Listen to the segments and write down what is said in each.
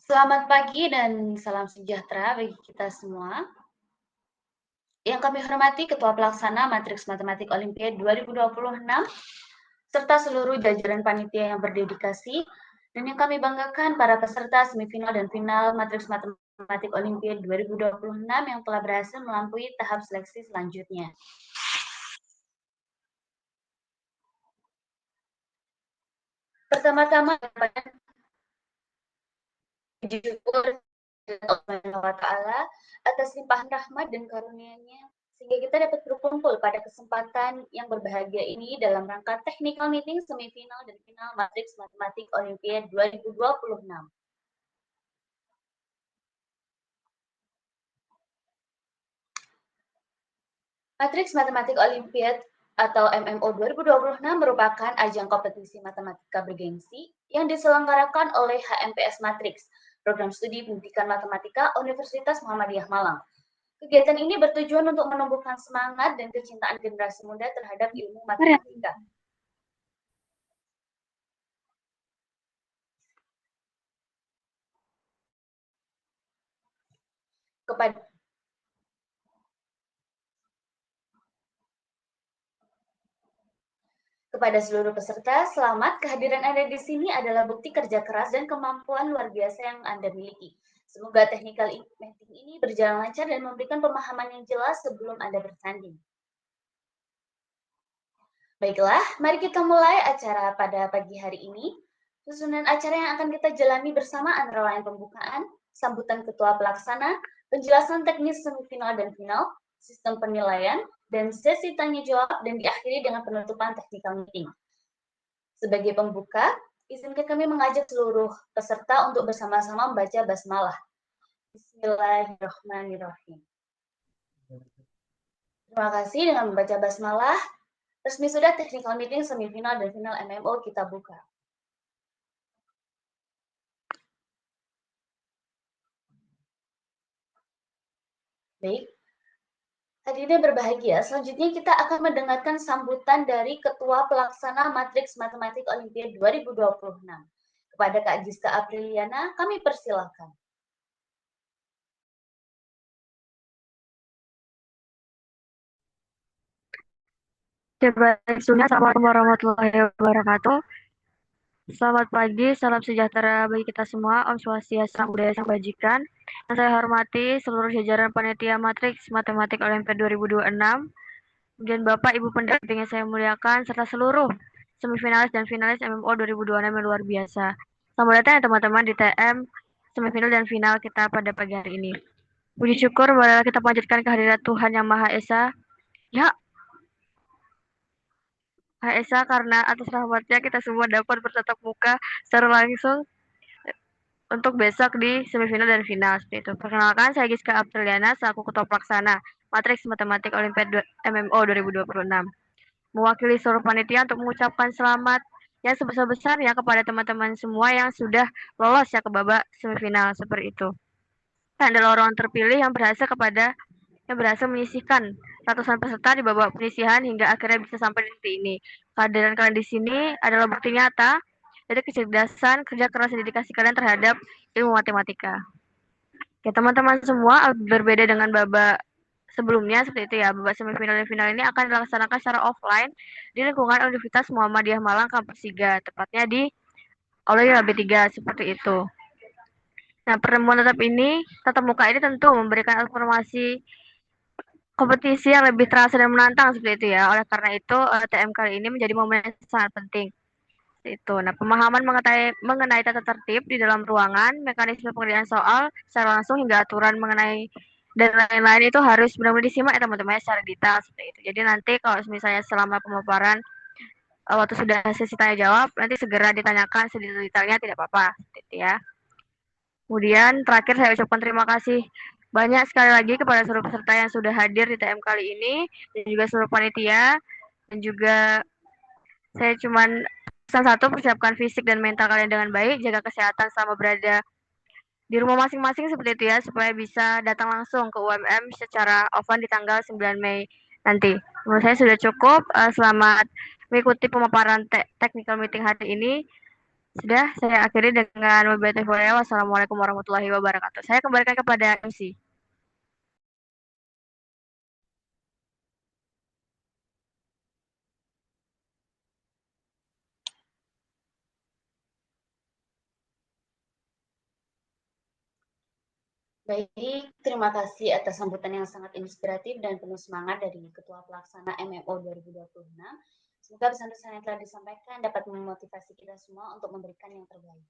Selamat pagi dan salam sejahtera bagi kita semua. Yang kami hormati Ketua Pelaksana Matriks Matematik Olimpiade 2026, serta seluruh jajaran panitia yang berdedikasi, dan yang kami banggakan para peserta semifinal dan final Matriks Matematik Olimpiade 2026 yang telah berhasil melampaui tahap seleksi selanjutnya. Pertama-tama, puji syukur Allah Ta'ala atas limpahan rahmat dan karunia-Nya sehingga kita dapat berkumpul pada kesempatan yang berbahagia ini dalam rangka technical meeting semifinal dan final Matriks Matematik Olimpiade 2026. Matriks Matematik Olimpiade atau MMO 2026 merupakan ajang kompetisi matematika bergengsi yang diselenggarakan oleh HMPS Matriks, Program Studi Pendidikan Matematika Universitas Muhammadiyah Malang. Kegiatan ini bertujuan untuk menumbuhkan semangat dan kecintaan generasi muda terhadap ilmu matematika. Kepada seluruh peserta, selamat. Kehadiran Anda di sini adalah bukti kerja keras dan kemampuan luar biasa yang Anda miliki. Semoga technical meeting ini berjalan lancar dan memberikan pemahaman yang jelas sebelum Anda bertanding. Baiklah, mari kita mulai acara pada pagi hari ini. Susunan acara yang akan kita jalani bersama antara lain pembukaan, sambutan ketua pelaksana, penjelasan teknis semifinal dan final, sistem penilaian, dan sesi tanya jawab, dan diakhiri dengan penutupan technical meeting. Sebagai pembuka, izinkan kami mengajak seluruh peserta untuk bersama-sama membaca basmalah. Bismillahirrahmanirrahim. Terima kasih. Dengan membaca basmalah, resmi sudah technical meeting semifinal dan final MMO kita buka. Baik, hadirin berbahagia, selanjutnya kita akan mendengarkan sambutan dari Ketua Pelaksana Matriks Matematik Olimpiade 2026. Kepada Kak Giska Apriliana, kami persilahkan. Assalamualaikum warahmatullahi wabarakatuh. Selamat pagi, salam sejahtera bagi kita semua. Om Swastiastu, Namo Buddhaya, Salam Kebajikan. Yang saya hormati seluruh jajaran panitia Matriks Matematik Olimpiade 2026, kemudian Bapak Ibu pendamping yang saya muliakan, serta seluruh semifinalis dan finalis MMO 2026 yang luar biasa. Selamat datang ya teman-teman di TM semifinal dan final kita pada pagi hari ini. Puji syukur bahwa kita panjatkan kehadirat Tuhan Yang Maha Esa. Ya, Esa, karena atas rahmatnya kita semua dapat bertatap muka secara langsung untuk besok di semifinal dan final seperti itu. Perkenalkan, saya Giska Apriliana selaku Ketua Pelaksana Matriks Matematik Olimpiade MMO 2026. Mewakili seluruh panitia untuk mengucapkan selamat yang sebesar-besarnya kepada teman-teman semua yang sudah lolos ya ke babak semifinal seperti itu. Dan adalah orang terpilih yang berhasil menyisihkan ratusan peserta di babak penyisihan hingga akhirnya bisa sampai di titik ini. Kehadiran kalian di sini adalah bukti nyata dari kecerdasan, kerja keras dan dedikasi kalian terhadap ilmu matematika. Ya, teman-teman semua, berbeda dengan babak sebelumnya seperti itu ya, babak semifinal dan final ini akan dilaksanakan secara offline di lingkungan Universitas Muhammadiyah Malang Kampus 3, tepatnya di Aula B3 seperti itu. Nah, pertemuan tatap muka ini tentu memberikan informasi kompetisi yang lebih terasa dan menantang seperti itu ya. Oleh karena itu, TM kali ini menjadi momen yang sangat penting. Itu. Nah, pemahaman mengenai tata tertib di dalam ruangan, mekanisme pengerjaan soal secara langsung hingga aturan mengenai dan lain-lain itu harus benar-benar disimak ya teman-teman secara detail seperti itu. Jadi nanti kalau misalnya selama pemaparan waktu sudah sesi tanya jawab, nanti segera ditanyakan sedetail-detailnya tidak apa-apa seperti itu ya. Kemudian terakhir saya ucapkan terima kasih banyak sekali lagi kepada seluruh peserta yang sudah hadir di TM kali ini dan juga seluruh panitia, dan juga saya cuman pesan satu, persiapkan fisik dan mental kalian dengan baik, jaga kesehatan selama berada di rumah masing-masing seperti itu ya, supaya bisa datang langsung ke UMM secara offline di tanggal 9 Mei nanti. Menurut saya sudah cukup. Selamat mengikuti pemaparan technical meeting hari ini. Sudah, saya akhiri dengan wabillahi taufiq wal hidayah. Wassalamualaikum warahmatullahi wabarakatuh. Saya kembalikan kepada MC. Baik, terima kasih atas sambutan yang sangat inspiratif dan penuh semangat dari Ketua Pelaksana MMO 2026. Semoga pesan-pesan yang telah disampaikan dapat memotivasi kita semua untuk memberikan yang terbaik.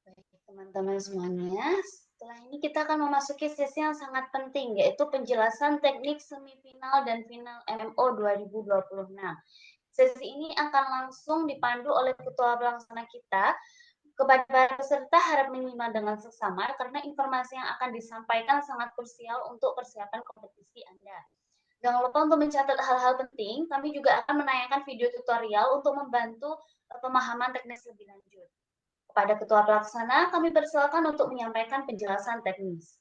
Baik, teman-teman semuanya, setelah ini kita akan memasuki sesi yang sangat penting, yaitu penjelasan teknik semifinal dan final MMO 2026. Sesi ini akan langsung dipandu oleh Ketua Pelaksana kita. Kepada para peserta harap menyimak dengan seksama karena informasi yang akan disampaikan sangat krusial untuk persiapan kompetisi Anda. Jangan lupa untuk mencatat hal-hal penting. Kami juga akan menayangkan video tutorial untuk membantu pemahaman teknis lebih lanjut. Kepada Ketua Pelaksana, kami persilakan untuk menyampaikan penjelasan teknis.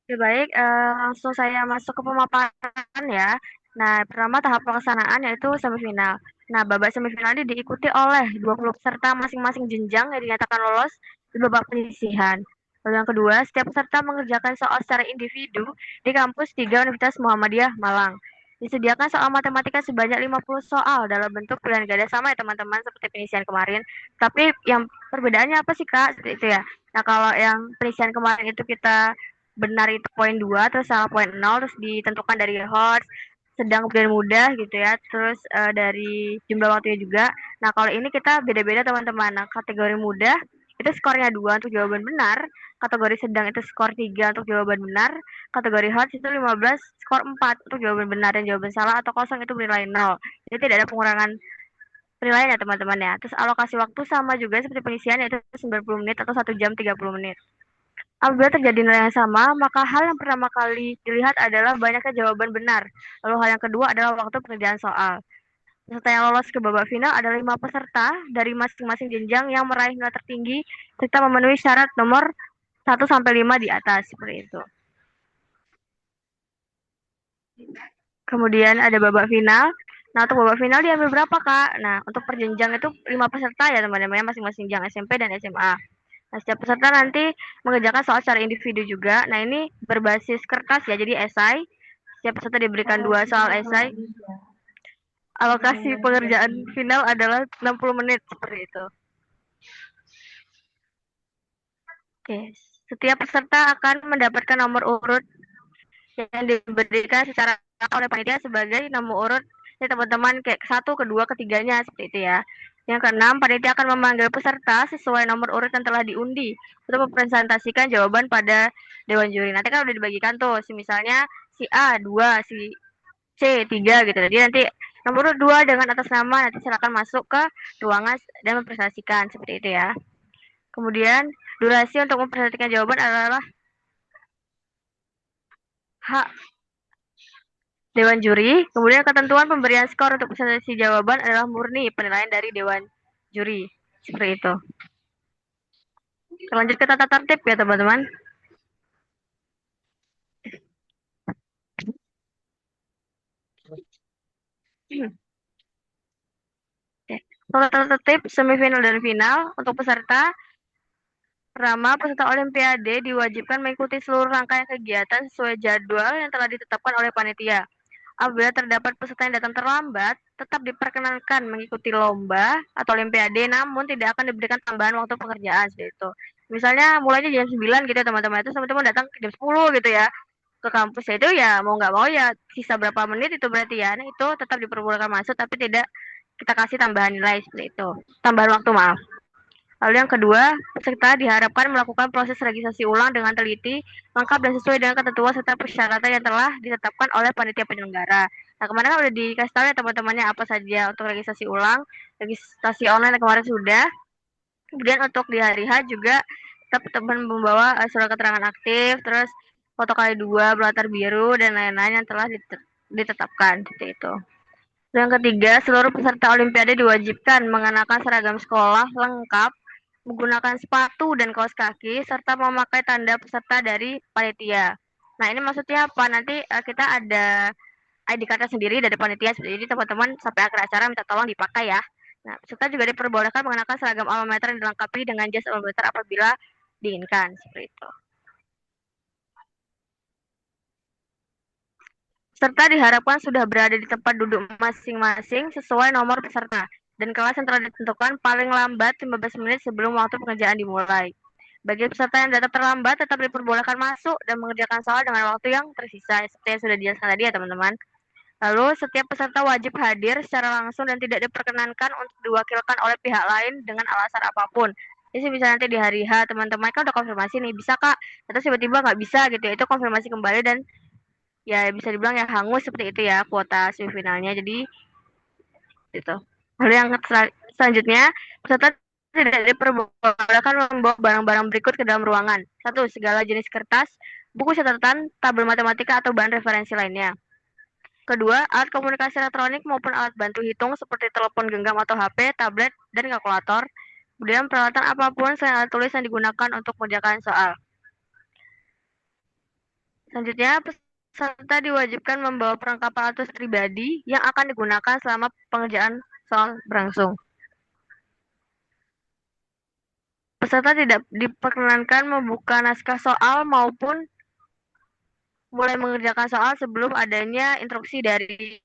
Oke, baik, langsung saya masuk ke pemaparan ya. Nah, pertama tahap pelaksanaan yaitu semifinal. Nah, babak semifinal ini diikuti oleh 20 peserta masing-masing jenjang yang dinyatakan lolos di babak penyisihan. Lalu yang kedua, setiap peserta mengerjakan soal secara individu di kampus 3 Universitas Muhammadiyah Malang. Disediakan soal matematika sebanyak 50 soal dalam bentuk pilihan ganda sama ya teman-teman seperti penyisihan kemarin. Tapi yang perbedaannya apa sih Kak? Seperti itu ya. Nah, kalau yang penyisihan kemarin itu kita benar itu poin 2 terus salah poin 0 terus ditentukan dari hot sedang kemudian mudah gitu ya terus dari jumlah waktunya juga. Nah kalau ini kita beda-beda teman-teman. Nah kategori mudah itu skornya 2 untuk jawaban benar, kategori sedang itu skor 3 untuk jawaban benar, kategori hot itu 15 skor 4 untuk jawaban benar dan jawaban salah atau kosong itu bernilai 0. Jadi tidak ada pengurangan penilaian ya teman-teman ya. Terus alokasi waktu sama juga seperti pengisian yaitu 90 menit atau 1 jam 30 menit. Apabila terjadi nilai yang sama, maka hal yang pertama kali dilihat adalah banyaknya jawaban benar. Lalu hal yang kedua adalah waktu pengerjaan soal. Peserta yang lolos ke babak final adalah 5 peserta dari masing-masing jenjang yang meraih nilai tertinggi serta memenuhi syarat nomor 1 sampai 5 di atas seperti itu. Kemudian ada babak final. Nah, untuk babak final diambil berapa, Kak? Nah, untuk perjenjang itu 5 peserta ya, teman-teman, masing-masing jenjang SMP dan SMA. Nah, setiap peserta nanti mengerjakan soal secara individu juga. Nah, ini berbasis kertas ya, jadi esai. Setiap peserta diberikan 2 soal esai. Alokasi pengerjaan final adalah 60 menit seperti itu. Oke, setiap peserta akan mendapatkan nomor urut yang diberikan secara oleh panitia sebagai nomor urut ya teman-teman kayak satu, kedua, ketiganya seperti itu ya. Yang keenam, panitia akan memanggil peserta sesuai nomor urut yang telah diundi untuk mempresentasikan jawaban pada dewan juri. Nanti kan udah dibagikan tuh, misalnya si A 2, si C 3 gitu. Jadi nanti nomor urut 2 dengan atas nama nanti silakan masuk ke ruangan dan mempresentasikan seperti itu ya. Kemudian durasi untuk mempresentasikan jawaban adalah hak dewan juri. Kemudian ketentuan pemberian skor untuk presentasi jawaban adalah murni penilaian dari dewan juri. Seperti itu. Lanjut ke tata tertib ya teman-teman. Tata tertib semifinal dan final untuk peserta. Pertama, peserta Olimpiade diwajibkan mengikuti seluruh rangkaian kegiatan sesuai jadwal yang telah ditetapkan oleh panitia. Apabila terdapat peserta yang datang terlambat, tetap diperkenankan mengikuti lomba atau olimpiade, namun tidak akan diberikan tambahan waktu pekerjaan seperti itu. Misalnya mulainya jam 9 gitu ya teman-teman, itu teman-teman datang jam 10 gitu ya ke kampus ya, itu ya mau nggak mau ya sisa berapa menit itu berarti ya, nah, itu tetap diperbolehkan masuk tapi tidak kita kasih tambahan nilai seperti itu, tambahan waktu maaf. Lalu yang kedua, peserta diharapkan melakukan proses registrasi ulang dengan teliti, lengkap dan sesuai dengan ketentuan serta persyaratan yang telah ditetapkan oleh panitia penyelenggara. Nah, kemarin kan udah dikasih tahu ya teman-temannya apa saja untuk registrasi ulang, registrasi online kemarin sudah. Kemudian untuk di hari H juga tetap teman membawa surat keterangan aktif, terus foto kali dua berlatar biru dan lain-lain yang telah ditetapkan seperti itu. Yang ketiga, seluruh peserta Olimpiade diwajibkan mengenakan seragam sekolah lengkap, menggunakan sepatu dan kaos kaki, serta memakai tanda peserta dari panitia. Nah, ini maksudnya apa? Nanti kita ada ID card sendiri dari panitia, jadi teman-teman sampai akhir acara minta tolong dipakai ya. Nah, peserta juga diperbolehkan mengenakan seragam alma mater yang dilengkapi dengan jas alma mater apabila diinginkan, seperti itu. Peserta diharapkan sudah berada di tempat duduk masing-masing sesuai nomor peserta dan kelas yang telah ditentukan paling lambat 15 menit sebelum waktu pengerjaan dimulai. Bagi peserta yang datang terlambat tetap diperbolehkan masuk dan mengerjakan soal dengan waktu yang tersisa, seperti yang sudah dijelaskan tadi ya teman-teman. Lalu setiap peserta wajib hadir secara langsung dan tidak diperkenankan untuk diwakilkan oleh pihak lain dengan alasan apapun. Jadi bisa nanti di hari H teman-teman kan udah konfirmasi nih, bisa kak, atau tiba-tiba nggak bisa gitu ya, itu konfirmasi kembali dan ya bisa dibilang ya hangus seperti itu ya kuota semifinalnya. Jadi itu. Lalu yang selanjutnya, peserta tidak diperbolehkan membawa barang-barang berikut ke dalam ruangan. Satu, segala jenis kertas, buku catatan, tabel matematika atau bahan referensi lainnya. Kedua, alat komunikasi elektronik maupun alat bantu hitung seperti telepon genggam atau HP, tablet, dan kalkulator. Kemudian peralatan apapun selain alat tulis yang digunakan untuk mengerjakan soal. Selanjutnya, peserta diwajibkan membawa perlengkapan alat tulis pribadi yang akan digunakan selama pengerjaan soal berlangsung. Peserta tidak diperkenankan membuka naskah soal maupun mulai mengerjakan soal sebelum adanya instruksi dari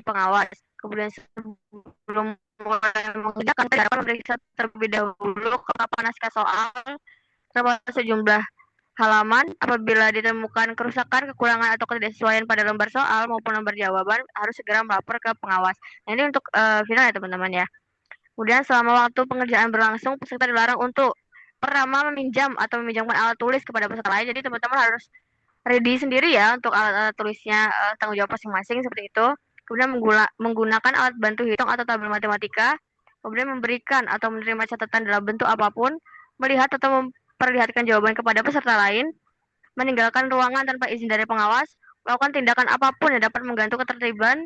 pengawas. Kemudian sebelum mulai mengerjakan, kita dapat memeriksa terlebih dahulu kapan naskah soal, termasuk sejumlah halaman. Apabila ditemukan kerusakan, kekurangan atau ketidaksesuaian pada lembar soal maupun lembar jawaban, harus segera melapor ke pengawas. Nah, ini untuk final ya teman-teman ya. Kemudian selama waktu pengerjaan berlangsung, peserta dilarang untuk pertama meminjam atau meminjamkan alat tulis kepada peserta lain. Jadi teman-teman harus ready sendiri ya untuk alat-alat tulisnya, tanggung jawab masing-masing seperti itu. Kemudian menggunakan alat bantu hitung atau tabel matematika. Kemudian memberikan atau menerima catatan dalam bentuk apapun, melihat atau memperlihatkan jawaban kepada peserta lain, meninggalkan ruangan tanpa izin dari pengawas, melakukan tindakan apapun yang dapat mengganggu ketertiban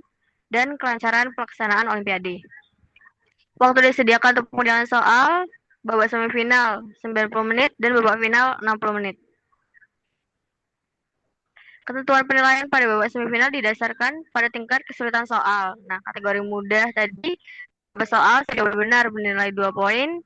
dan kelancaran pelaksanaan Olimpiade. Waktu disediakan untuk pengerjaan soal, babak semifinal 90 menit dan babak final 60 menit. Ketentuan penilaian pada babak semifinal didasarkan pada tingkat kesulitan soal. Nah, kategori mudah tadi, soal sejauh benar bernilai 2 poin,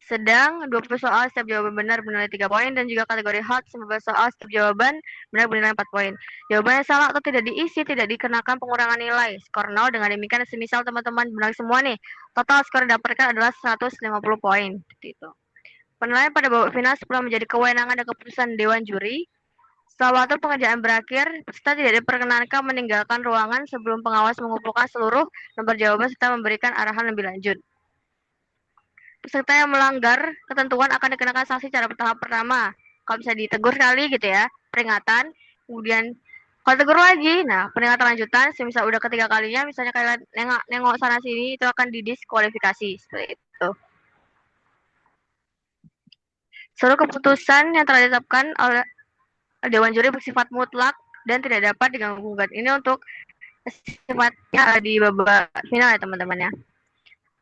sedang 20 soal setiap jawaban benar bernilai 3 poin, dan juga kategori hot 19 soal setiap jawaban benar bernilai 4 poin. Jawaban yang salah atau tidak diisi tidak dikenakan pengurangan nilai. Skor 0 dengan demikian semisal teman-teman benar semua nih, total skor didapatkan adalah 150 poin. Gitu. Penilaian pada babak final setelah menjadi kewenangan dan keputusan Dewan Juri. Setelah waktu pengerjaan berakhir, peserta tidak diperkenankan meninggalkan ruangan sebelum pengawas mengumpulkan seluruh nomor jawaban serta memberikan arahan lebih lanjut. Peserta yang melanggar ketentuan akan dikenakan sanksi secara bertahap pertama. Kalau bisa ditegur sekali gitu ya, peringatan. Kemudian kalau tegur lagi, nah peringatan lanjutan, semisal udah ketiga kalinya, misalnya kalian nengok sana sini, itu akan didiskualifikasi seperti itu. Seluruh keputusan yang telah ditetapkan oleh Dewan Juri bersifat mutlak dan tidak dapat diganggu-gugat. Ini untuk sifatnya di babak final ya teman-teman ya.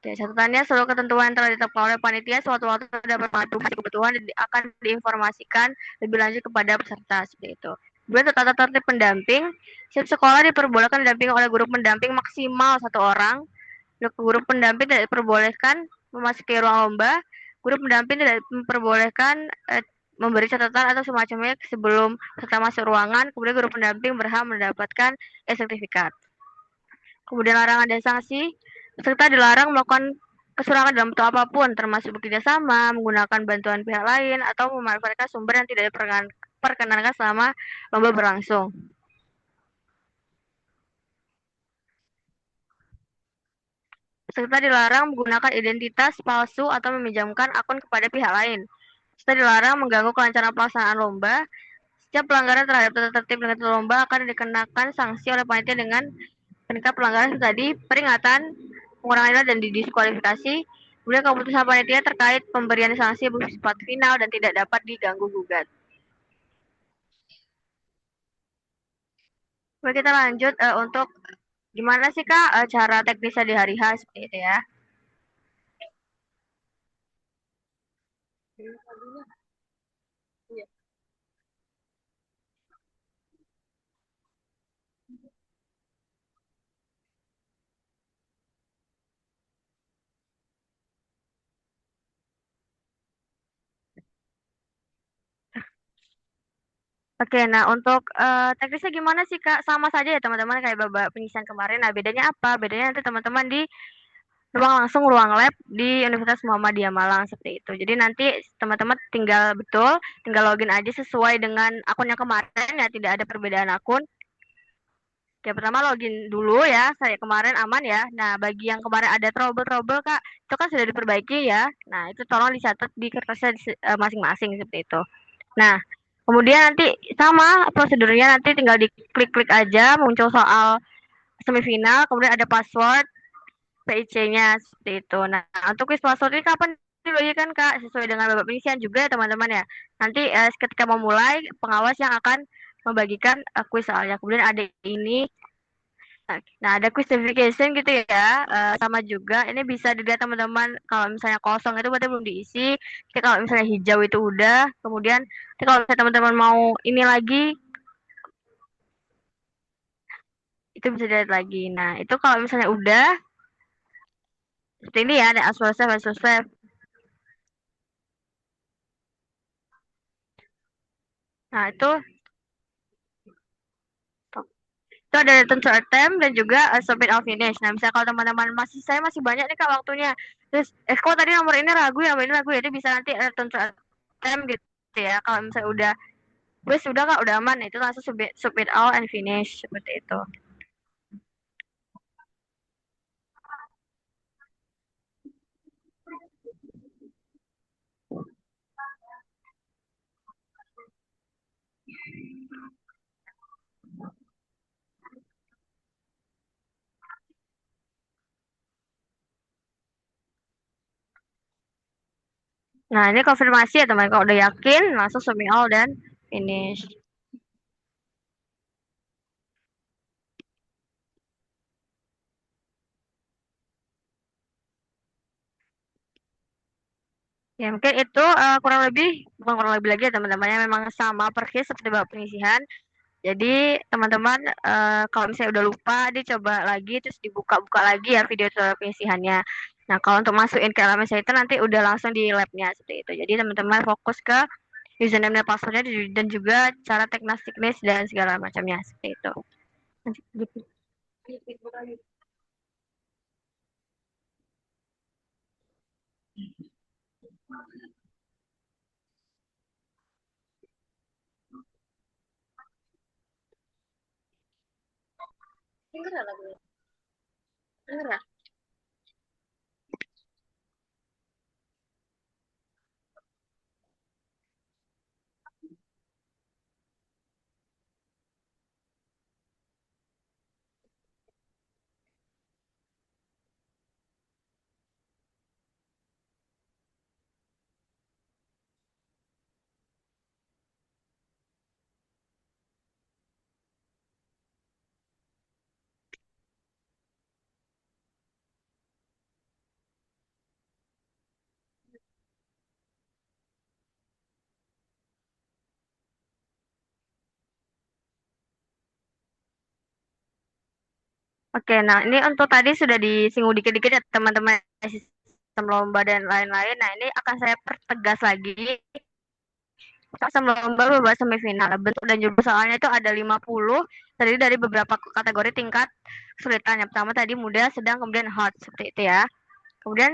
Oke, catatannya seluruh ketentuan telah ditetapkan oleh panitia sewaktu-waktu dapat mengadukan kebutuhan dan akan diinformasikan lebih lanjut kepada peserta seperti itu. Kemudian tata tertib pendamping, setiap sekolah diperbolehkan didampingi oleh guru pendamping maksimal 1 orang. Guru pendamping tidak diperbolehkan memasuki ruang lomba. Guru pendamping tidak diperbolehkan memberi catatan atau semacamnya sebelum peserta masuk ruangan. Kemudian guru pendamping berhak mendapatkan sertifikat. Kemudian larangan dan sanksi, peserta dilarang melakukan kecurangan dalam bentuk apapun, termasuk bekerja sama, menggunakan bantuan pihak lain, atau memanfaatkan sumber yang tidak diperkenankan selama lomba berlangsung. Peserta dilarang menggunakan identitas palsu atau meminjamkan akun kepada pihak lain. Peserta dilarang mengganggu kelancaran pelaksanaan lomba. Setiap pelanggaran terhadap tata tertib dan ketentuan lomba akan dikenakan sanksi oleh panitia dengan peningkat pelanggaran tadi, peringatan, pengurangan nilai dan didiskualifikasi. Kemudian keputusan panitia terkait pemberian sanksi bersifat final dan tidak dapat diganggu gugat. Oke, kita lanjut untuk gimana sih Kak cara teknisnya di hari H seperti itu ya. Oke, nah untuk teknisnya gimana sih Kak? Sama saja ya teman-teman kayak babak penyisian kemarin. Nah bedanya apa? Bedanya nanti teman-teman di ruang lab di Universitas Muhammadiyah Malang seperti itu. Jadi nanti teman-teman tinggal login aja sesuai dengan akun yang kemarin ya, tidak ada perbedaan akun. Oke, pertama login dulu ya, saya kemarin aman ya. Nah, bagi yang kemarin ada trouble-trouble Kak, itu kan sudah diperbaiki ya. Nah, itu tolong dicatat di kertasnya masing-masing seperti itu. Nah, kemudian nanti sama prosedurnya nanti tinggal diklik-klik aja muncul soal semifinal, kemudian ada password, PIC-nya seperti itu. Nah, untuk quiz password ini kapan dibagikan Kak? Sesuai dengan babak penyisian juga ya teman-teman ya. Nanti ketika mau mulai, pengawas yang akan membagikan quiz soalnya. Kemudian ada ini. Nah, ada quiz verification gitu ya. Sama juga, ini bisa dilihat teman-teman kalau misalnya kosong itu berarti belum diisi. Jadi kalau misalnya hijau itu udah. Kemudian kalau misalnya teman-teman mau ini lagi, itu bisa dilihat lagi. Nah, itu kalau misalnya udah, seperti ini ya, ada answer save. Nah, itu ada return to attempt dan juga submit or finish. Nah, misalnya kalau teman-teman saya masih banyak nih Kak waktunya. Terus, kok tadi nomor ini ragu ya, nomor ini ragu ya, itu bisa nanti return to attempt gitu ya. Kalau misalnya udah, wes sudah Kak, udah aman, itu langsung submit all and finish seperti itu. Nah, ini konfirmasi ya teman. Kalau udah yakin, langsung submit all dan finish. Ya, mungkin itu kurang lebih, bukan kurang lebih lagi ya teman-temannya memang sama persis seperti babak penyisihan. Jadi teman-teman kalau misalnya udah lupa dicoba lagi terus dibuka-buka lagi ya video tutorial penyisihannya. Nah, kalau untuk masukin ke LMS itu nanti udah langsung di labnya seperti itu. Jadi teman-teman fokus ke username dan passwordnya dan juga cara teknis dan segala macamnya seperti itu. Dengar ya lagunya? Dengar ya? Oke, nah ini untuk tadi sudah disinggung dikit-dikit ya teman-teman sistem lomba dan lain-lain. Nah, ini akan saya pertegas lagi. Sistem lomba beberapa semifinal. Bentuk dan jumlah soalnya itu ada 50, terdiri dari beberapa kategori tingkat kesulitan. Yang pertama tadi mudah, sedang, kemudian hot, seperti itu ya. Kemudian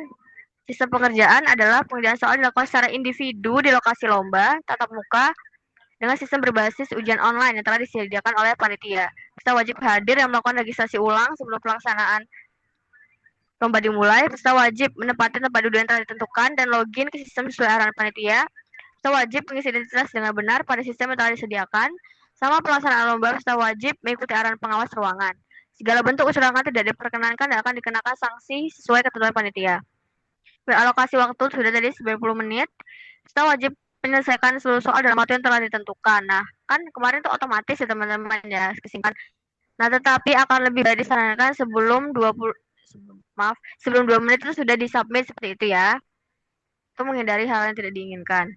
sistem pengerjaan adalah pengerjaan soal dilakukan secara individu di lokasi lomba, tatap muka, dengan sistem berbasis ujian online yang telah disediakan oleh panitia. Peserta wajib hadir yang melakukan registrasi ulang sebelum pelaksanaan lomba dimulai. Peserta wajib menempati tempat duduk yang telah ditentukan dan login ke sistem sesuai arahan panitia. Peserta wajib mengisi identitas dengan benar pada sistem yang telah disediakan. Sama pelaksanaan lomba, peserta wajib mengikuti arahan pengawas ruangan. Segala bentuk kecurangan tidak diperkenankan dan akan dikenakan sanksi sesuai ketentuan panitia. Beralokasi waktu sudah tadi 90 menit. Kita wajib menyelesaikan seluruh soal dalam waktu yang telah ditentukan. Nah, kan kemarin tuh otomatis ya teman-teman ya kesingkat. Nah, tetapi akan lebih baik disarankan sebelum 20 maaf, sebelum 2 menit itu sudah disubmit seperti itu ya. Itu menghindari hal yang tidak diinginkan.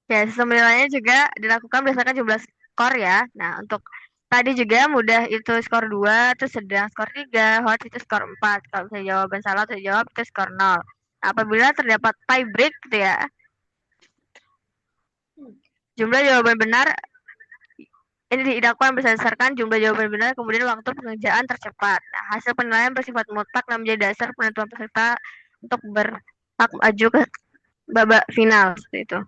Ya, sistem penilaiannya juga dilakukan berdasarkan jumlah skor ya. Nah, untuk tadi juga mudah itu skor 2, terus sedang skor 3, hot itu skor 4. Kalau misalnya jawaban salah atau jawab itu skor 0. Nah, apabila terdapat tie break gitu ya, jumlah jawaban benar ini dilakukan berdasarkan jumlah jawaban benar kemudian waktu pengerjaan tercepat. Nah, hasil penilaian bersifat mutlak dan menjadi dasar penentuan peserta untuk berhak maju ke babak final seperti itu.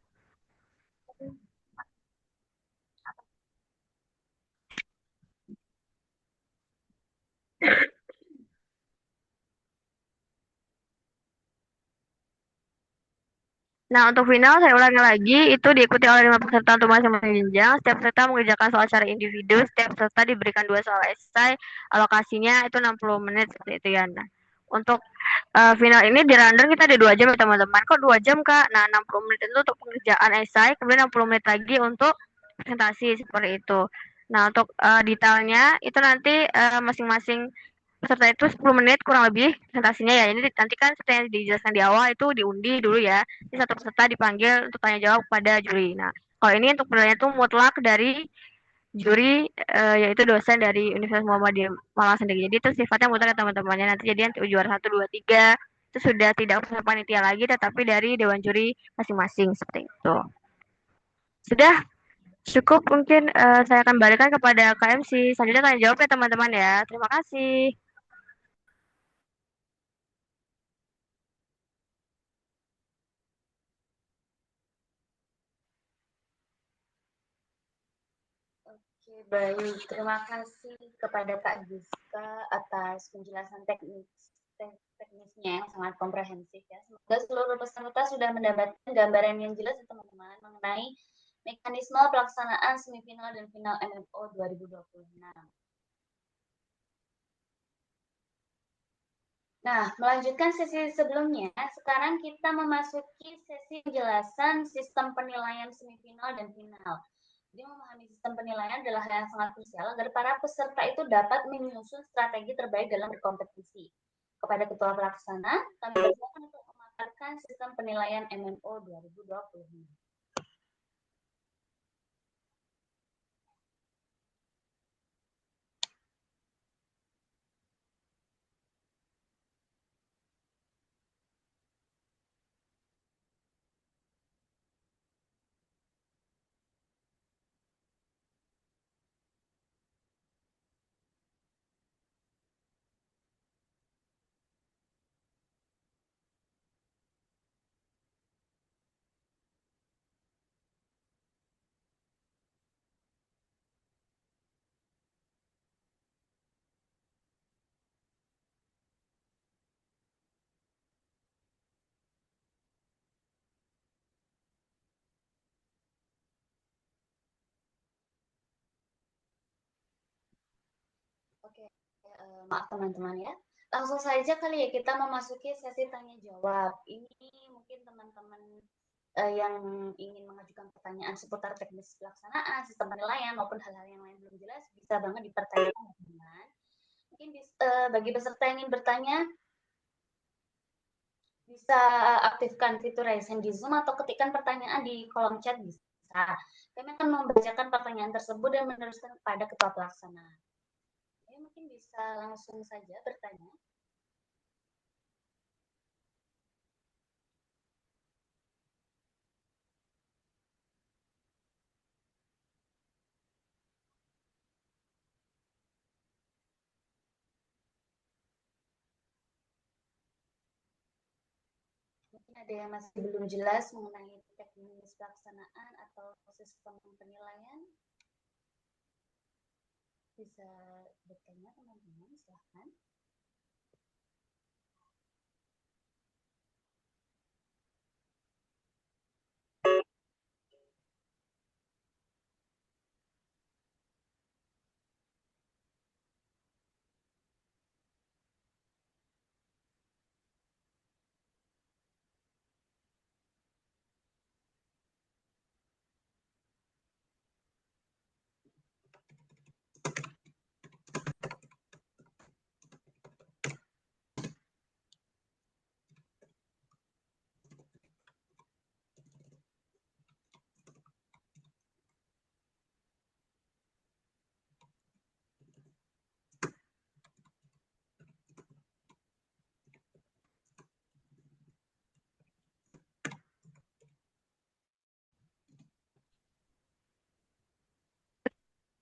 Nah, untuk final saya ulangi lagi, itu diikuti oleh 5 peserta untuk masing-masing jenjang. Setiap peserta mengerjakan soal secara individu, setiap peserta diberikan 2 soal esai, alokasinya itu 60 menit seperti itu ya. Nah, untuk final ini di rundown kita ada 2 jam ya teman-teman. Kok 2 jam Kak? Nah, 60 menit itu untuk pengerjaan esai, kemudian 60 menit lagi untuk presentasi seperti itu. Nah, untuk detailnya itu nanti masing-masing peserta itu 10 menit kurang lebih presentasinya ya. Ini nanti kan seperti yang dijelaskan di awal itu diundi dulu ya. Jadi satu peserta dipanggil untuk tanya jawab kepada juri. Nah, kalau ini untuk penilaian itu mutlak dari juri yaitu dosen dari Universitas Muhammadiyah Malang sendiri. Jadi itu sifatnya mutlak ya teman-temannya. Nanti jadi yang juara 1, 2, 3 itu sudah tidak urusan panitia lagi tetapi dari dewan juri masing-masing seperti itu. Sudah cukup mungkin saya akan balikan kepada KMC. Selanjutnya tanya jawab ya teman-teman ya. Terima kasih. Oke, baik. Terima kasih kepada Kak Giska atas penjelasan teknisnya yang sangat komprehensif ya. Semoga seluruh peserta sudah mendapatkan gambaran yang jelas ya teman-teman mengenai mekanisme pelaksanaan semifinal dan final MMO 2026. Nah, melanjutkan sesi sebelumnya, sekarang kita memasuki sesi penjelasan sistem penilaian semifinal dan final. Jadi memahami sistem penilaian adalah hal yang sangat krusial agar para peserta itu dapat menyusun strategi terbaik dalam berkompetisi. Kepada Ketua Pelaksana, kami persilakan untuk memaparkan sistem penilaian MMO 2020. Oke, maaf teman-teman ya. Langsung saja kali ya kita memasuki sesi tanya jawab. Ini mungkin teman-teman yang ingin mengajukan pertanyaan seputar teknis pelaksanaan, sistem penilaian maupun hal-hal yang lain belum jelas bisa banget dipertanyakan teman-teman. Mungkin bagi peserta yang ingin bertanya bisa aktifkan fitur raise hand di Zoom atau ketikkan pertanyaan di kolom chat bisa. Kami akan membacakan pertanyaan tersebut dan meneruskan kepada ketua pelaksana. Jadi mungkin bisa langsung saja bertanya. Mungkin ada yang masih belum jelas mengenai teknis pelaksanaan atau sistem penilaian. Bisa bertanya teman-teman, silahkan.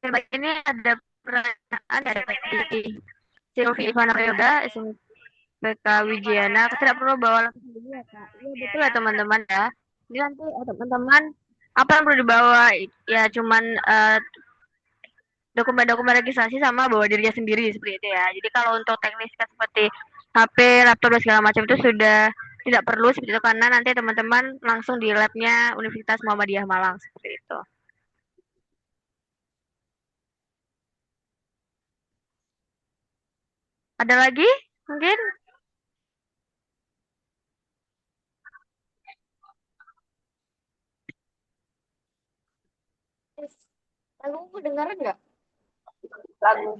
ini ada pertanyaan dari Silvi Ivana Yoga, SMPK Wijayana. Tidak perlu bawa laptop sendiri ya kak? Iya betul ya teman-teman ya. Jadi nanti teman-teman apa yang perlu dibawa ya cuman dokumen-dokumen registrasi sama bawa dirinya sendiri seperti itu ya. Jadi kalau untuk teknis seperti HP, laptop dan segala macam itu sudah tidak perlu seperti itu karena nanti teman-teman langsung di labnya Universitas Muhammadiyah Malang seperti itu. Ada lagi? Mungkin? Lagu kedengaran nggak? Lagu.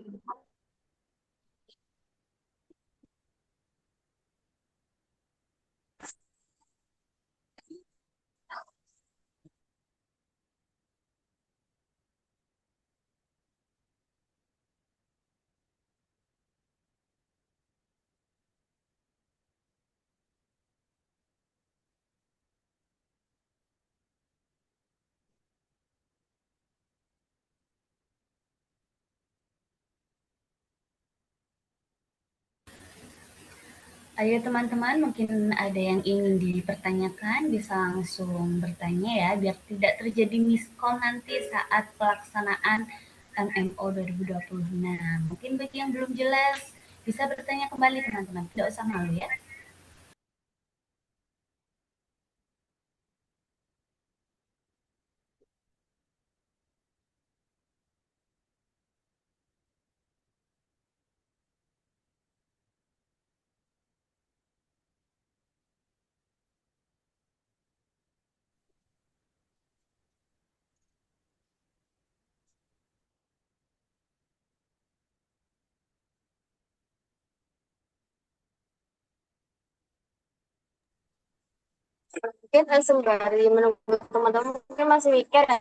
Ayo teman-teman, mungkin ada yang ingin dipertanyakan, bisa langsung bertanya ya, biar tidak terjadi miskom nanti saat pelaksanaan MMO 2020. Nah, mungkin bagi yang belum jelas, bisa bertanya kembali teman-teman, tidak usah malu ya. Mungkin sembari menunggu teman-teman mungkin masih mikir ya,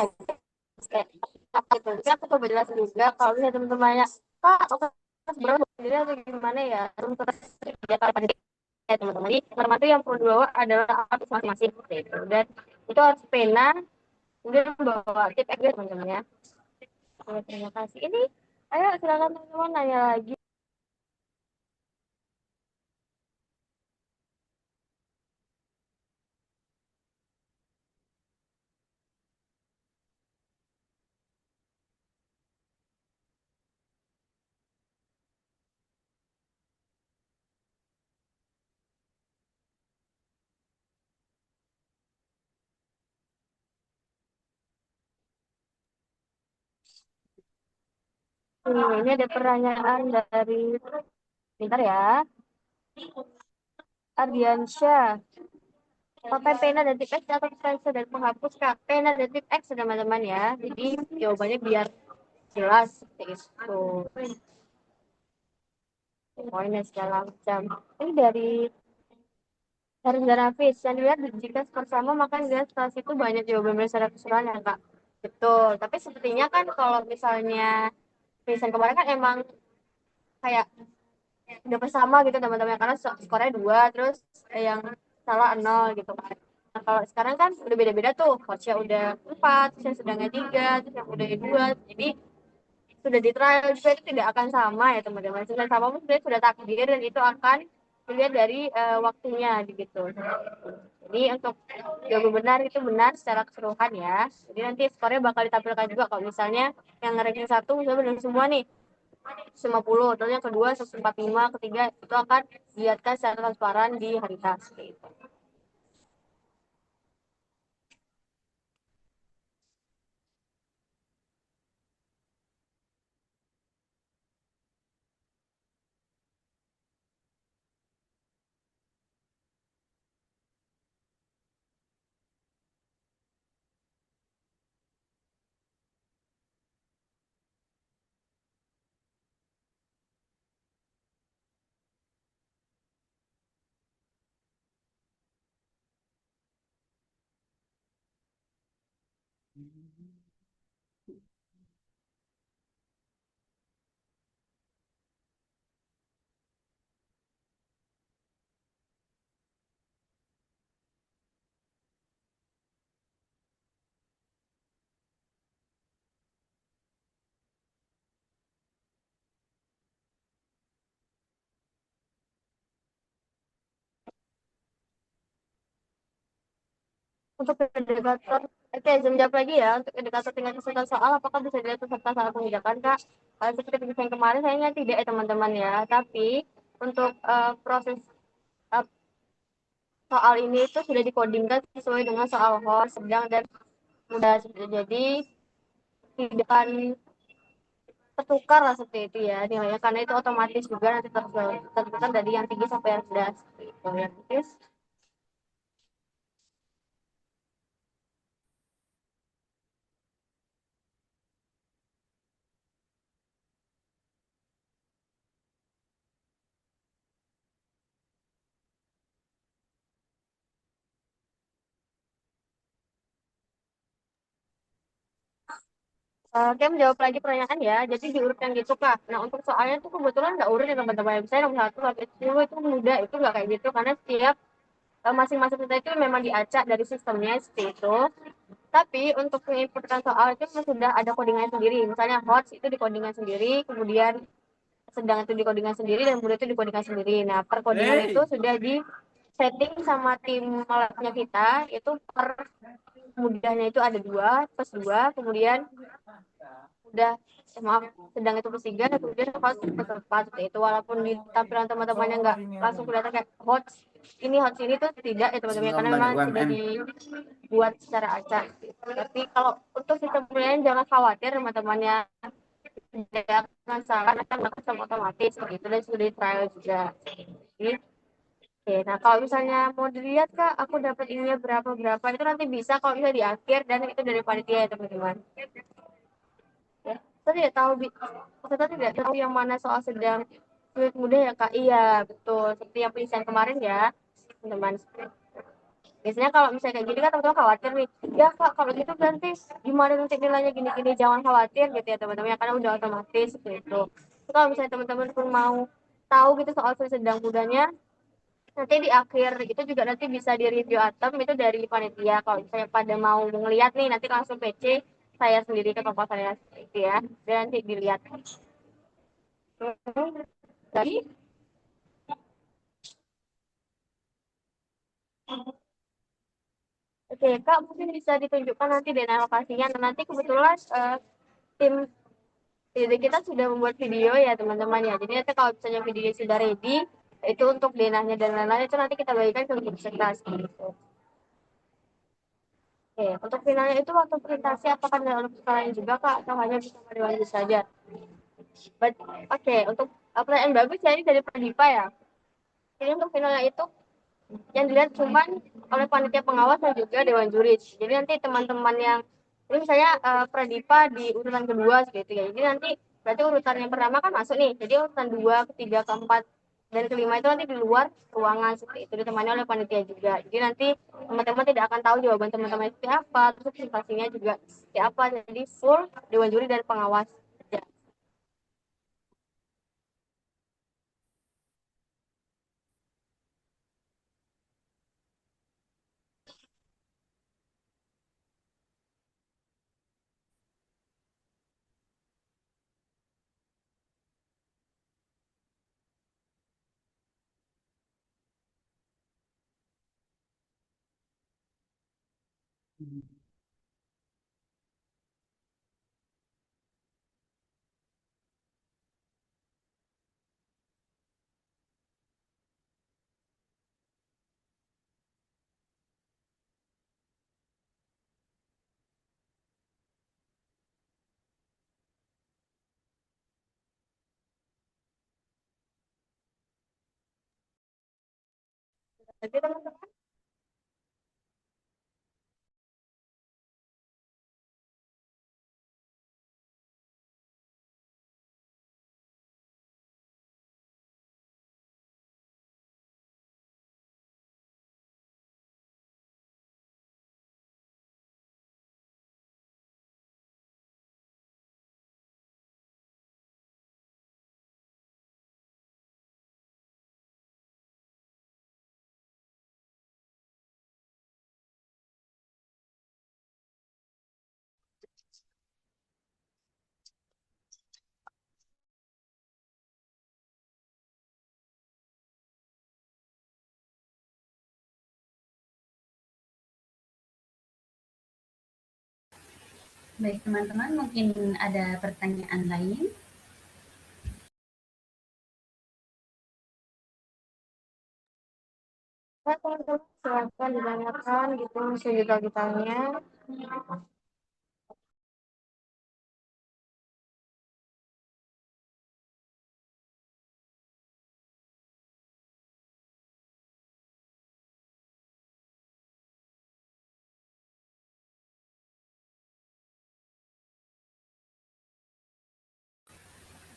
kayak apa itu. Jadi aku coba jelasin juga kalau misalnya teman-teman banyak, Kak, aku sebenarnya sendiri atau gimana ya, terus ya kalau pada ya teman-teman. Jadi teman-teman itu yang perlu dibawa adalah alat masing-masing gitu. Dan itu harus pena, kemudian bawa tip X teman-teman ya. Oke, terima kasih. Ini, ayo silakan teman-teman nanya lagi. Ini ada pertanyaan dari, bentar ya, Ardiansyah. Pakai pena dan tip X atau pensil dan penghapus kak? Pena dan tip X teman-teman ya. Jadi jawabannya biar jelas seperti itu. Poinnya segala macam. Ini dari Nafis. Yang dilihat jika skor sama maka dilihat setelah itu banyak jawaban berdasarkan keseluruhan ya kak. Betul. Tapi sepertinya kan kalau misalnya tulisan kemarin kan emang kayak udah bersama gitu teman-teman karena skornya 2 terus yang salah 0 gitu kan. Nah, kalau sekarang kan udah beda-beda tuh, coachnya udah 4 terus yang sedangnya 3 terus yang udah 2. Jadi sudah di trial juga itu tidak akan sama ya teman-teman. Sudah sama pun sebenarnya sudah takdir dan itu akan dilihat dari waktunya gitu. Jadi untuk jawaban benar itu benar secara keseluruhan ya. Jadi nanti skornya bakal ditampilkan juga kalau misalnya yang ranking 1 misalnya benar semua nih 50, terus yang kedua 145, ketiga itu akan dilihatkan secara transparan di hari tas. Gitu. Untuk indikator, oke, jawab lagi ya. Untuk indikator tingkat kesulitan soal, apakah bisa dilihat peserta saat mengerjakan, Kak? Seperti yang kemarin, sayangnya tidak ya teman-teman ya. Tapi untuk proses uh, soal ini itu sudah dikodingkan sesuai dengan soal host, sedang, dan mudah. Jadi tidak akan tertukar lah seperti itu ya nilainya, karena itu otomatis juga nanti tertukar dari yang tinggi sampai yang rendah seperti itu ya. Terus Oke, menjawab lagi pertanyaan ya. Jadi diurutkan gitu Kak. Nah untuk soalnya tuh kebetulan nggak urut ya teman-teman. Misalnya nomor 1 sampai 10 itu mudah, itu nggak kayak gitu. Karena setiap masing-masing kita itu memang diacak dari sistemnya seperti itu. Tapi untuk menginputkan soal itu sudah ada codingannya sendiri. Misalnya hot itu dikodingan sendiri, kemudian sedang itu dikodingan sendiri, dan mudah itu dikodingan sendiri. Nah per codingan itu sudah di setting sama tim labnya kita, itu per mudahnya itu ada 2 plus 2, kemudian udah maaf sedang itu plus 3, dan kemudian hot plus 4 seperti itu. Walaupun di tampilan teman-temannya nggak langsung kelihatan kayak hot ini tuh tidak ya teman-teman, karena memang sudah dibuat secara acak gitu. Tapi kalau untuk sistem penilaian jangan khawatir teman-temannya, tidak akan salah karena kan sistem otomatis gitu, dan sudah di trial juga. Jadi, oke, nah kalau misalnya mau dilihat Kak, aku dapat ininya berapa berapa itu nanti bisa kalau bisa di akhir, dan itu dari panitia ya teman-teman. Ya, saya tidak tahu, kita tidak tahu yang mana soal sedang sulit mudah ya Kak. Iya betul, seperti yang penyelesaian kemarin ya teman-teman. Biasanya kalau misalnya kayak gini kan teman-teman khawatir nih, ya Kak kalau gitu nanti gimana nanti nilainya gini-gini, jangan khawatir gitu ya teman-teman ya, karena udah otomatis gitu. Kalau misalnya teman-teman pun mau tahu gitu soal sedang mudahnya, nanti di akhir itu juga nanti bisa di review atom itu dari panitia. Kalau misalnya pada mau ngeliat nih, nanti langsung PC saya sendiri ke toko saya itu ya, dan nanti dilihat. Jadi oke Kak, mungkin bisa ditunjukkan nanti dana lokasinya. Nah, nanti kebetulan tim jadi kita sudah membuat video ya teman-teman ya. Jadi nanti kalau misalnya videonya sudah ready, itu untuk denahnya dan lain-lain itu nanti kita bagikan ke grup peserta gitu. Oke, untuk finalnya itu waktu presentasi apakah ada pertanyaan juga Kak, atau hanya bisa mewangi saja? Oke, untuk pertanyaan bagus ya, ini dari Pradipa ya. Jadi untuk finalnya itu yang dilihat cuman oleh panitia pengawas dan juga dewan juri. Jadi nanti teman-teman yang ini misalnya Pradipa di urutan kedua gitu ya. Jadi nanti berarti urutan yang pertama kan masuk nih. Jadi urutan 2, ketiga, keempat, dan kelima itu nanti di luar ruangan seperti itu, ditemani oleh panitia juga. Jadi nanti teman-teman tidak akan tahu jawaban teman-teman seperti apa, terus presentasinya juga seperti apa. Jadi full dewan juri dan pengawas. Jadi teman-teman Baik teman-teman, mungkin ada pertanyaan lain? Ya, teman-teman, silakan ditanyakan gitu detail-detailnya.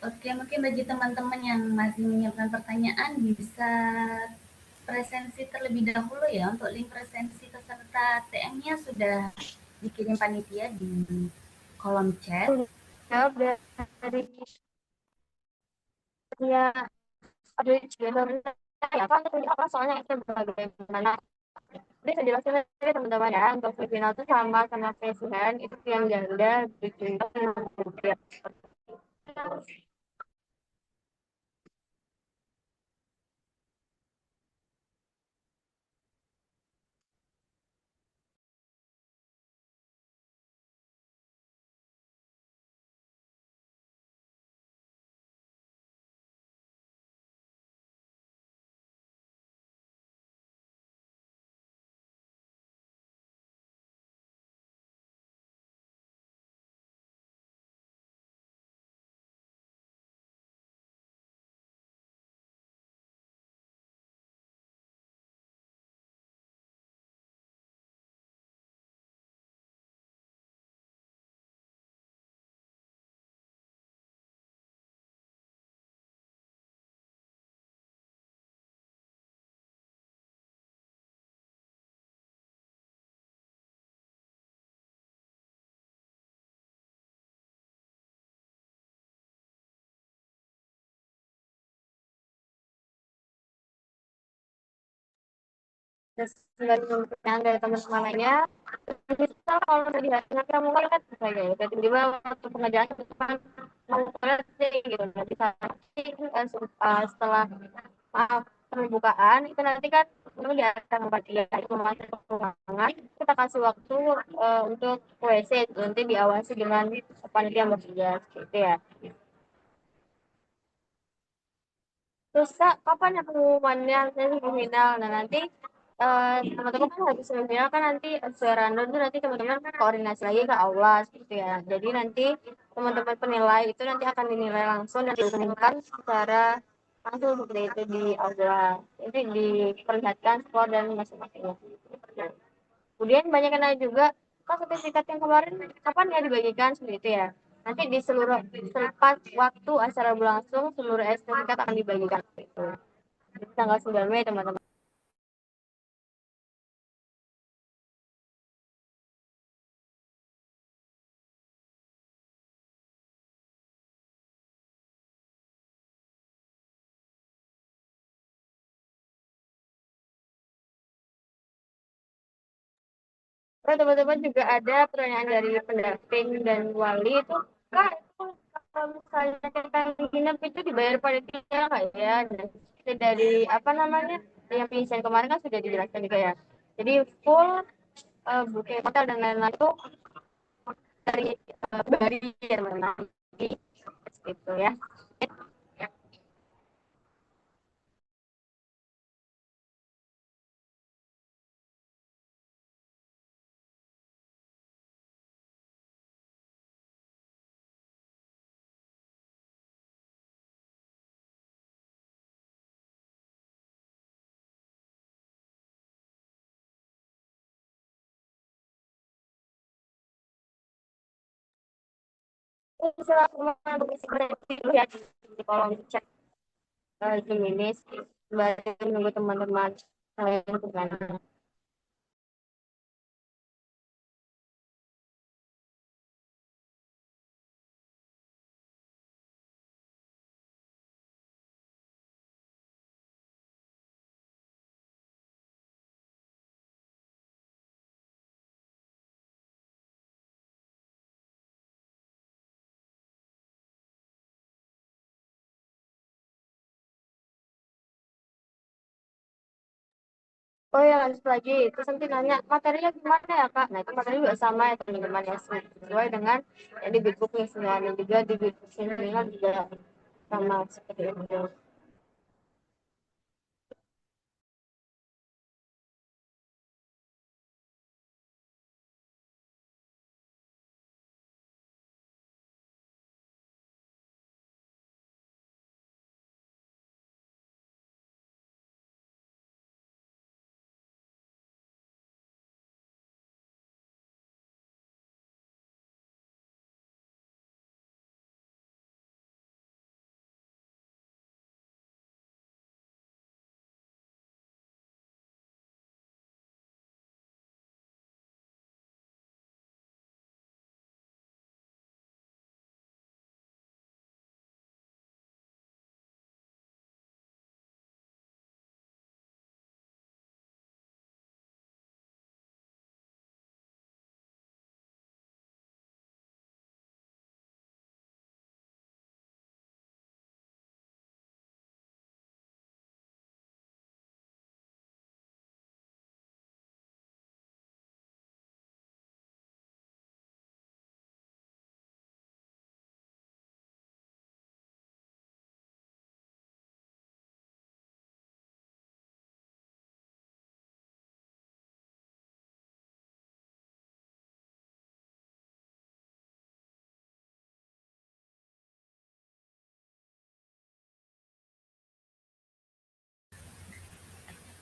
Oke, mungkin bagi teman-teman yang masih menyiapkan pertanyaan bisa presensi terlebih dahulu ya. Untuk link presensi peserta TM-nya sudah dikirim panitia di kolom chat. Jawab dari dia ada sebenarnya ya kan apa soalnya itu bagaimana. Jadi saya jelasin tadi teman-teman ya, untuk final itu sama sama presiden itu yang ganda bikin rupiah. Terus pertanyaan dari teman-teman lainnya, misal kalau udah dihasilkan kamu kan bisa ya, tiba-tiba waktu pengajaran itu kan mau sih gitu, nanti setelah pembukaan itu nanti kan itu di akan ya itu masuk ke ruangan, kita kasih waktu untuk WC itu nanti diawasi dengan panitia yang bertugas gitu ya. Terus Kak, kapan ya pengumumannya semifinal? Nah nanti teman-teman kan habis semifinal kan nanti juara rundown itu nanti teman-teman koordinasi lagi ke aula gitu ya. Jadi nanti teman-teman penilai itu nanti akan dinilai langsung dan diumumkan secara langsung seperti itu di aula. Jadi diperlihatkan skor dan masing-masingnya. Kemudian banyak yang nanya juga, kok sertifikat yang kemarin kapan ya dibagikan seperti itu ya. Nanti di seluruh selepas waktu acara berlangsung, seluruh sertifikat akan dibagikan seperti itu. Di tanggal 9 Mei teman-teman. Terus teman-teman juga ada pertanyaan dari pendamping dan wali itu, Kak, itu kalau misalnya kita nginep itu dibayar panitia nggak ya? Dan dari apa namanya yang pengisian kemarin kan sudah dijelaskan juga ya. Jadi full booking hotel dan lain-lain itu dari Jerman gitu ya. Silakan dulu ya di kolom chat Zoom ini sembari menunggu teman-teman yang bergabung. Oh ya lanjut lagi, terus nanti nanya materinya gimana ya Kak? Nah itu materi juga sama ya teman-teman yang sesuai dengan yang di Bitbooknya semua dan juga di Bitbook seminar juga sama seperti itu.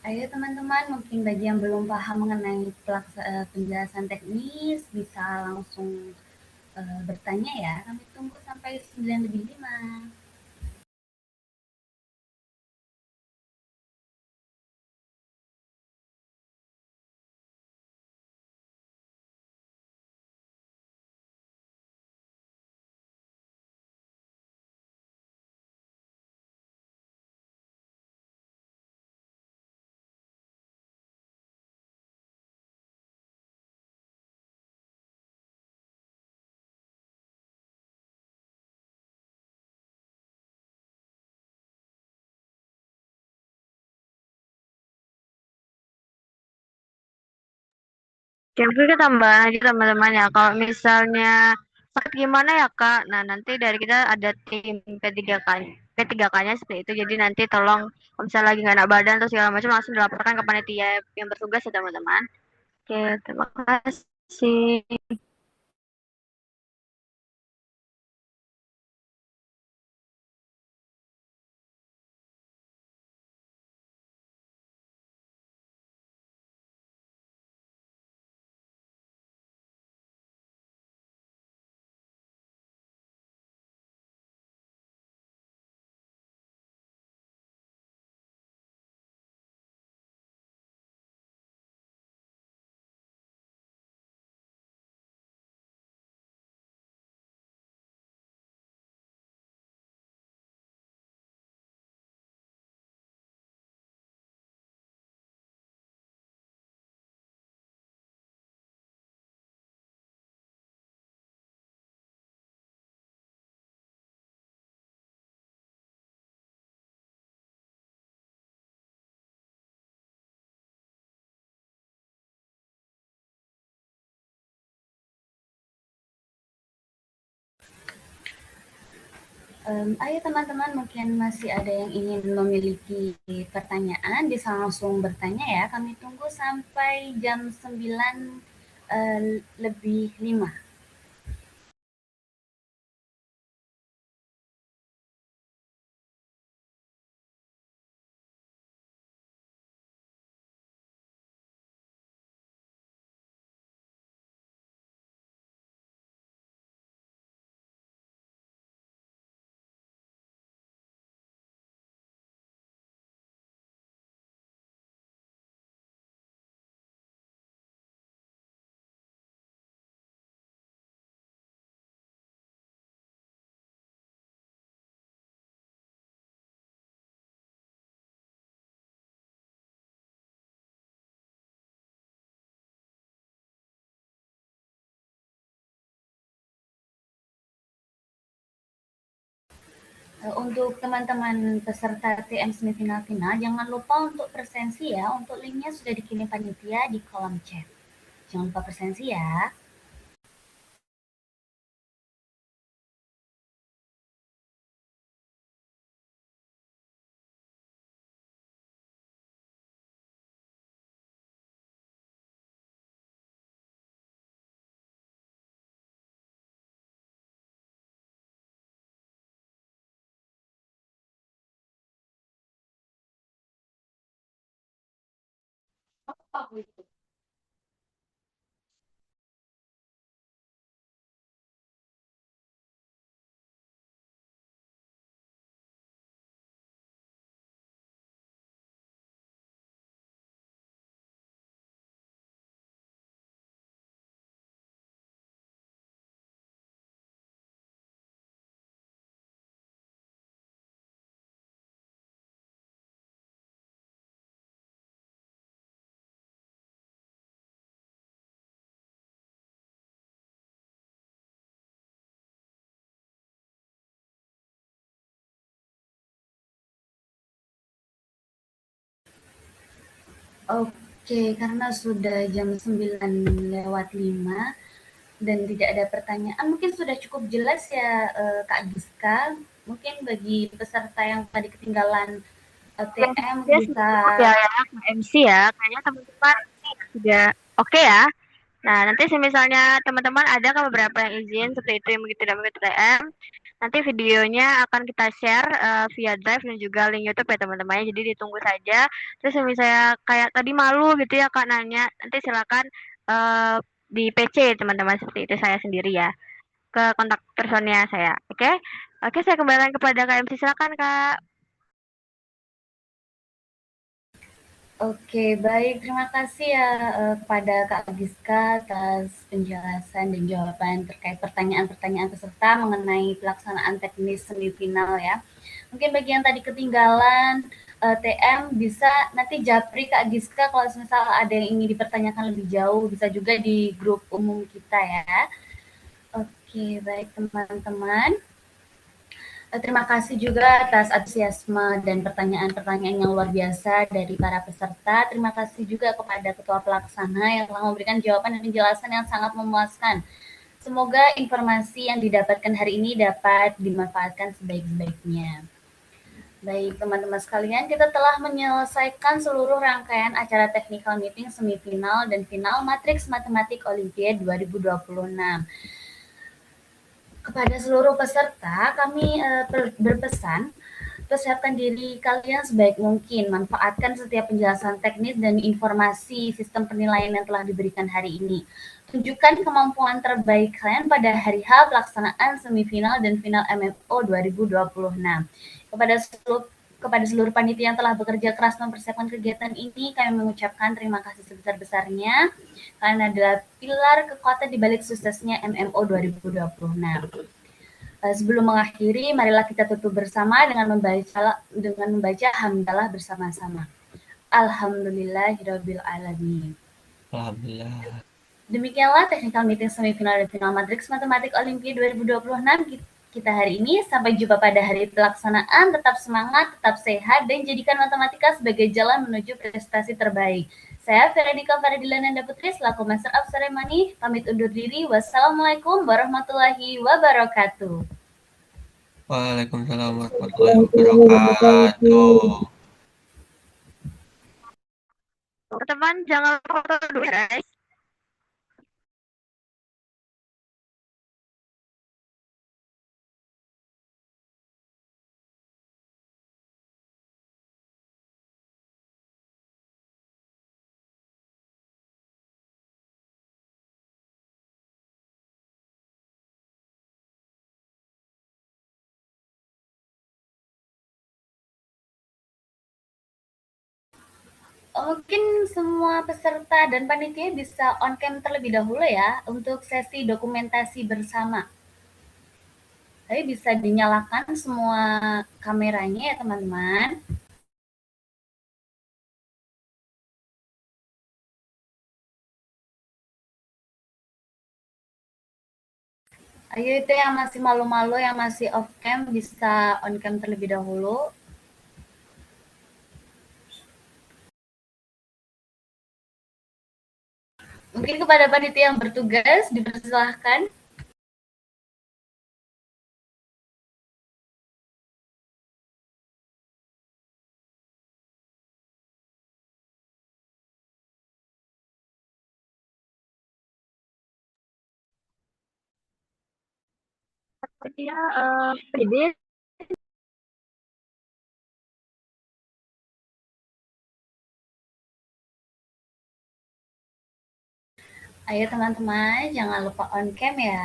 Ayo teman-teman, mungkin bagi yang belum paham mengenai penjelasan teknis bisa langsung bertanya ya. Kami tunggu sampai 9:05. Oke, mungkin kita tambahan aja teman-teman ya. Kalau misalnya sakit gimana ya Kak? Nah nanti dari kita ada tim P3K, P3K-nya seperti itu. Jadi nanti tolong kalau misalnya lagi nggak enak badan atau segala macam langsung dilaporkan ke panitia yang bertugas ya teman-teman. Oke, terima kasih. Ayo teman-teman, mungkin masih ada yang ingin memiliki pertanyaan, bisa langsung bertanya ya. Kami tunggu sampai jam 9 lebih 5. Untuk teman-teman peserta TM semifinal final, jangan lupa untuk presensi ya. Untuk linknya sudah dikirim panitia di kolom chat. Jangan lupa presensi ya. Oke, karena sudah jam 9:05 dan tidak ada pertanyaan, mungkin sudah cukup jelas ya Kak Giska. Mungkin bagi peserta yang tadi ketinggalan TM Ya, sudah bisa. cukup ya MC ya. Kayaknya teman-teman sudah oke ya. Nah, nanti misalnya teman-teman ada kan beberapa yang izin seperti itu yang begitu tidak mengikuti TM, nanti videonya akan kita share via Drive dan juga link YouTube ya teman-teman. Jadi ditunggu saja. Terus misalnya kayak tadi malu gitu ya Kak nanya, nanti silakan di PC teman-teman seperti itu saya sendiri ya ke kontak personnya saya. Oke? Oke, saya kembalikan kepada Kak MC silakan Kak. Oke, baik. Terima kasih ya kepada Kak Giska atas penjelasan dan jawaban terkait pertanyaan-pertanyaan peserta mengenai pelaksanaan teknis semifinal ya. Mungkin bagi yang tadi ketinggalan TM bisa nanti japri Kak Giska kalau misal ada yang ingin dipertanyakan lebih jauh bisa juga di grup umum kita ya. Oke, baik teman-teman. Terima kasih juga atas antusiasme dan pertanyaan-pertanyaan yang luar biasa dari para peserta. Terima kasih juga kepada Ketua Pelaksana yang telah memberikan jawaban dan penjelasan yang sangat memuaskan. Semoga informasi yang didapatkan hari ini dapat dimanfaatkan sebaik-baiknya. Baik, teman-teman sekalian, kita telah menyelesaikan seluruh rangkaian acara technical meeting semifinal dan final Matriks Matematik Olimpiade 2026. Kepada seluruh peserta, kami berpesan persiapkan diri kalian sebaik mungkin, manfaatkan setiap penjelasan teknis dan informasi sistem penilaian yang telah diberikan hari ini. Tunjukkan kemampuan terbaik kalian pada hari H pelaksanaan semifinal dan final MMO 2026. Kepada seluruh panitia yang telah bekerja keras mempersiapkan kegiatan ini, kami mengucapkan terima kasih sebesar-besarnya. Kalian adalah pilar kekuatan di balik suksesnya MMO 2026. Sebelum mengakhiri, marilah kita tutup bersama dengan membaca hamdalah bersama-sama. Alhamdulillahirabbil alamin. Alhamdulillah. Demikianlah technical meeting semifinal dan final Matriks Matematik Olimpiade 2026 kita hari ini. Sampai jumpa pada hari pelaksanaan. Tetap semangat, tetap sehat, dan jadikan matematika sebagai jalan menuju prestasi terbaik. Saya Feredika Faridilana Putri selaku Master of Ceremony pamit undur diri. Wassalamualaikum warahmatullahi wabarakatuh. Waalaikumsalam warahmatullahi wabarakatuh. Teman-teman jangan lupa foto dulu guys. Mungkin semua peserta dan panitia bisa on cam terlebih dahulu ya untuk sesi dokumentasi bersama. Tapi bisa dinyalakan semua kameranya ya teman-teman. Ayo itu yang masih malu-malu, yang masih off cam bisa on cam terlebih dahulu. Mungkin kepada panitia yang bertugas dipersilahkan. Iya, PD. Ayo teman-teman, jangan lupa on cam ya.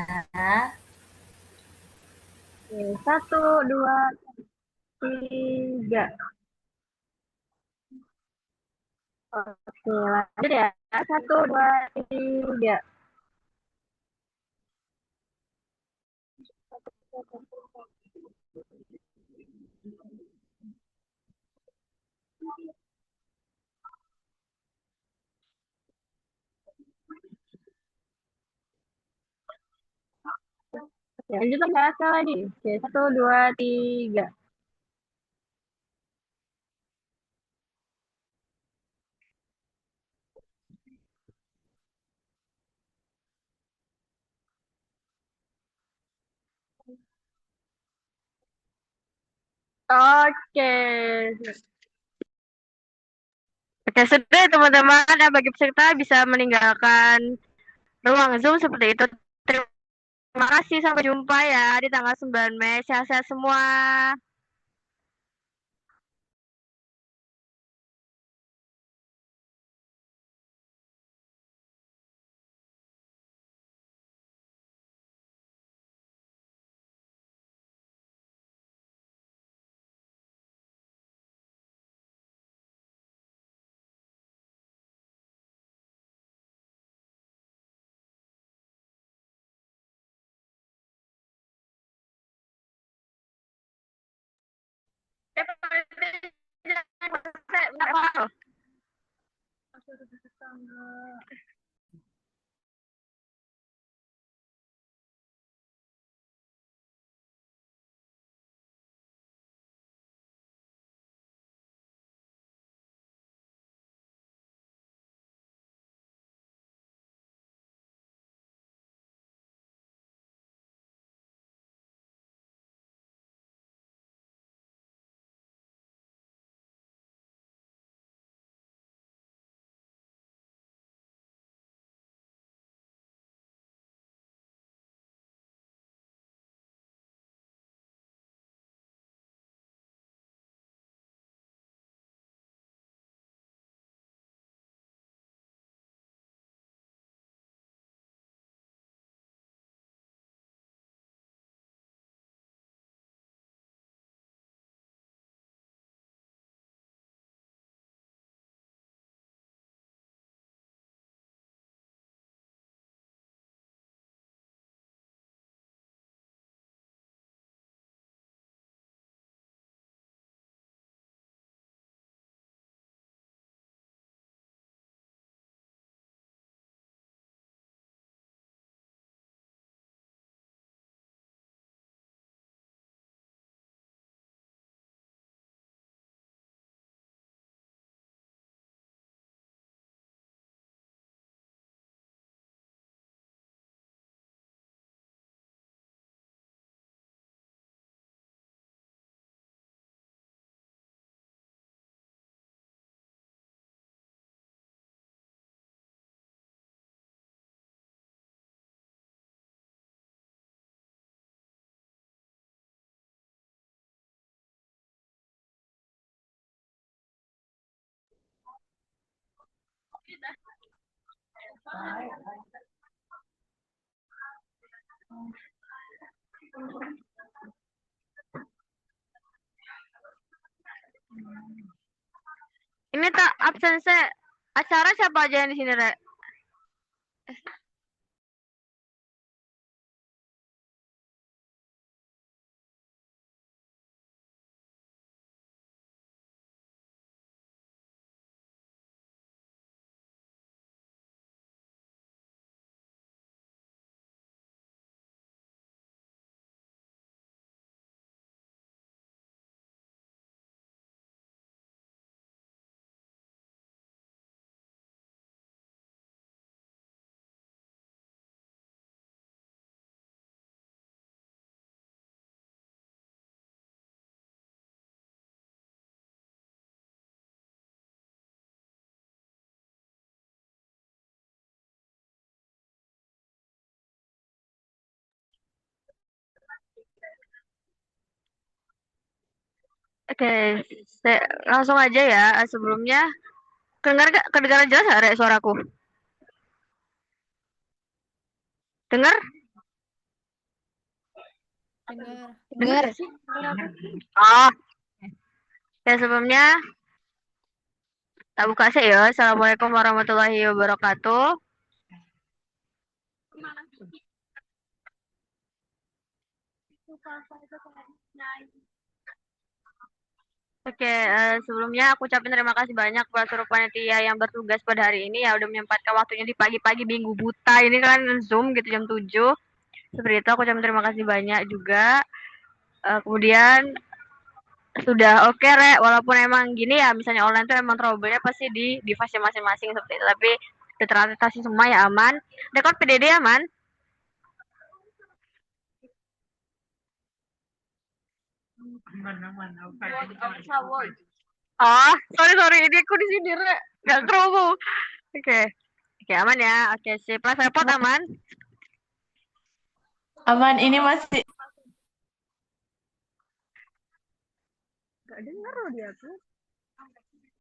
Oke, 1, 2, 3. Oke, lanjut ya. 1, 2, 3. Oke, lanjut lagi. Oke, 1, 2, 3. Oke. Oke, sudah ya, teman-teman. Bagi peserta bisa meninggalkan ruang Zoom seperti itu. Terima kasih, sampai jumpa ya di tanggal 9 Mei. Sehat-sehat semua. Ini tak absen saya. Acara siapa aja yang di sini, Rek? Oke, langsung aja ya. Sebelumnya, kedengaran jelas nggak Rek, suaraku? Dengar? Dengar. Dengar nggak sih suaraku? Oh, ya sebelumnya tak buka sih ya. Assalamualaikum warahmatullahi wabarakatuh. Oke, sebelumnya aku ucapin terima kasih banyak buat seluruh panitia yang bertugas pada hari ini ya udah menyempatkan waktunya di pagi-pagi minggu buta ini kan Zoom gitu jam 7. Seperti itu aku ucapin terima kasih banyak juga. Kemudian sudah oke Rek, walaupun emang gini ya misalnya online tuh emang trouble-nya pasti di device masing-masing seperti itu. Tapi udah teratasi semua ya aman. Dekor PDD aman? Oh, sorry ini aku di sini Rek. Gak kerumu. Oke. Oke, aman ya. Oke, sip. Live report aman? Aman, ini masih Gak denger loh dia tuh.